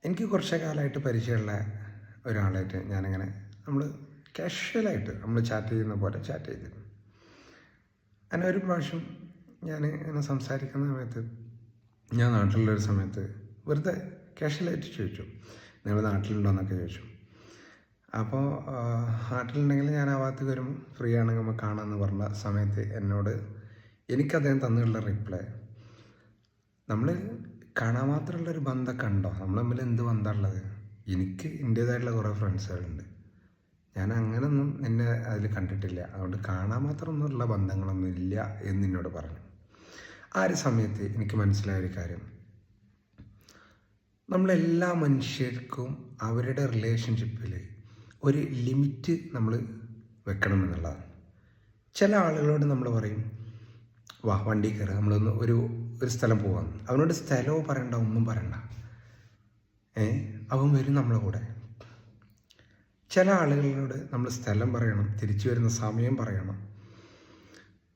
എനിക്ക് കുറച്ച് കാലമായിട്ട് പരിചയമുള്ള ഒരാളായിട്ട് ഞാനിങ്ങനെ നമ്മൾ കാഷ്വലായിട്ട് നമ്മൾ ചാറ്റ് ചെയ്യുന്ന പോലെ ചാറ്റ് ചെയ്തിരുന്നു. അങ്ങനെ ഒരു പ്രാവശ്യം ഞാൻ ഇങ്ങനെ സംസാരിക്കുന്ന സമയത്ത് ഞാൻ നാട്ടിലുള്ളൊരു സമയത്ത് വെറുതെ കാഷ്വലായിട്ട് ചോദിച്ചു, നിങ്ങൾ നാട്ടിലുണ്ടോ എന്നൊക്കെ ചോദിച്ചു. അപ്പോൾ നാട്ടിലുണ്ടെങ്കിൽ ഞാൻ ആ ഭാഗത്തേക്ക് വരുമ്പോൾ ഫ്രീ ആണെങ്കിൽ നമുക്ക് കാണാമെന്ന് പറഞ്ഞ സമയത്ത് എനിക്ക് അദ്ദേഹം തന്നിട്ടുള്ള റിപ്ലൈ, നമ്മൾ കാണാൻ മാത്രമുള്ളൊരു ബന്ധമൊക്കെ ഉണ്ടോ? നമ്മൾ തമ്മിൽ എന്ത് ബന്ധമുള്ളത്? എനിക്ക് എൻ്റേതായിട്ടുള്ള കുറേ ഫ്രണ്ട്സുകളുണ്ട്, ഞാൻ അങ്ങനെയൊന്നും നിന്നെ അതിൽ കണ്ടിട്ടില്ല, അതുകൊണ്ട് കാണാൻ മാത്രമൊന്നുമുള്ള ബന്ധങ്ങളൊന്നും ഇല്ല എന്ന് എന്നോട് പറഞ്ഞു. ആ ഒരു സമയത്ത് എനിക്ക് മനസ്സിലായ ഒരു കാര്യം, നമ്മളെല്ലാ മനുഷ്യർക്കും അവരുടെ റിലേഷൻഷിപ്പിൽ ഒരു ലിമിറ്റ് നമ്മൾ വെക്കണമെന്നുള്ളതാണ്. ചില ആളുകളോട് നമ്മൾ പറയും, വാ വണ്ടി കയറുക, നമ്മളൊന്ന് ഒരു സ്ഥലം പോകാം, അവനോട് സ്ഥലവും പറയണ്ട, ഒന്നും പറയണ്ട, അവൻ വരും നമ്മളെ കൂടെ. ചില ആളുകളോട് നമ്മൾ സ്ഥലം പറയണം, തിരിച്ചു വരുന്ന സമയം പറയണം,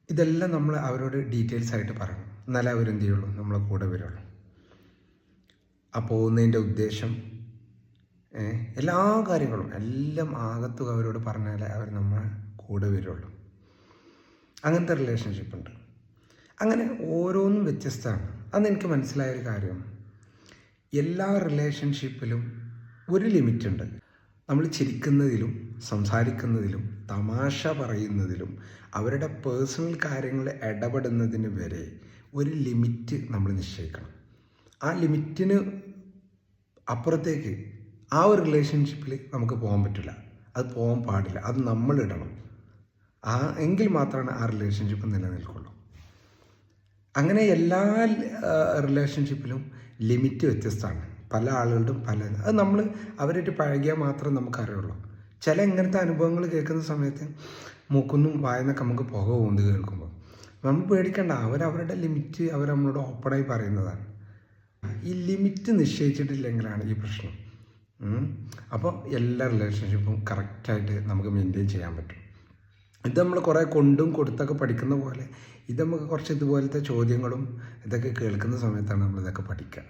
ഇതെല്ലാം നമ്മൾ അവരോട് ഡീറ്റെയിൽസ് ആയിട്ട് പറയണം, എന്നാലേ അവരെന്ത് ചെയ്യുള്ളൂ, നമ്മളെ കൂടെ വരുള്ളൂ. ആ പോകുന്നതിൻ്റെ ഉദ്ദേശം, എല്ലാ കാര്യങ്ങളും എല്ലാം ആകത്തുക അവരോട് പറഞ്ഞാലേ അവർ നമ്മളെ കൂടെ വരുള്ളൂ. അങ്ങനത്തെ റിലേഷൻഷിപ്പ് ഉണ്ട്. അങ്ങനെ ഓരോന്നും വ്യത്യസ്തമാണ്. അന്ന് എനിക്ക് മനസ്സിലായൊരു കാര്യം, എല്ലാ റിലേഷൻഷിപ്പിലും ഒരു ലിമിറ്റുണ്ട്. നമ്മൾ ചിരിക്കുന്നതിലും സംസാരിക്കുന്നതിലും തമാശ പറയുന്നതിലും അവരുടെ പേഴ്സണൽ കാര്യങ്ങളിൽ ഇടപെടുന്നതിന് വരെ ഒരു ലിമിറ്റ് നമ്മൾ നിശ്ചയിക്കണം. ആ ലിമിറ്റിന് അപ്പുറത്തേക്ക് ആ ഒരു റിലേഷൻഷിപ്പിൽ നമുക്ക് പോകാൻ പറ്റില്ല, അത് പോകാൻ പാടില്ല, അത് നമ്മളിടണം. എങ്കിൽ മാത്രമാണ് ആ റിലേഷൻഷിപ്പ് നിലനിൽക്കുള്ളൂ. അങ്ങനെ എല്ലാ റിലേഷൻഷിപ്പിലും ലിമിറ്റ് വ്യത്യസ്തമാണ്. പല ആളുകളുടെ അത് നമ്മൾ അവരായിട്ട് പഴകിയാൽ മാത്രം നമുക്കറിയുള്ളൂ. ചില ഇങ്ങനത്തെ അനുഭവങ്ങൾ കേൾക്കുന്ന സമയത്ത് മൂക്കൊന്നും വായനൊക്കെ നമുക്ക് പുക പോകുന്നത് കേൾക്കുമ്പോൾ നമ്മൾ പേടിക്കണ്ട, അവരവരുടെ ലിമിറ്റ് അവർ നമ്മളോട് ഓപ്പണായി പറയുന്നതാണ്. ഈ ലിമിറ്റ് നിശ്ചയിച്ചിട്ടില്ലെങ്കിലാണ് ഈ പ്രശ്നം. അപ്പോൾ എല്ലാ റിലേഷൻഷിപ്പും കറക്റ്റായിട്ട് നമുക്ക് മെയിൻറ്റെയിൻ ചെയ്യാൻ പറ്റും. ഇത് നമ്മൾ കുറേ കൊണ്ടും കൊടുത്തൊക്കെ പഠിക്കുന്ന പോലെ ഇത് നമുക്ക് കുറച്ച് ഇതുപോലത്തെ ചോദ്യങ്ങളും ഇതൊക്കെ കേൾക്കുന്ന സമയത്താണ് നമ്മളിതൊക്കെ പഠിക്കുക.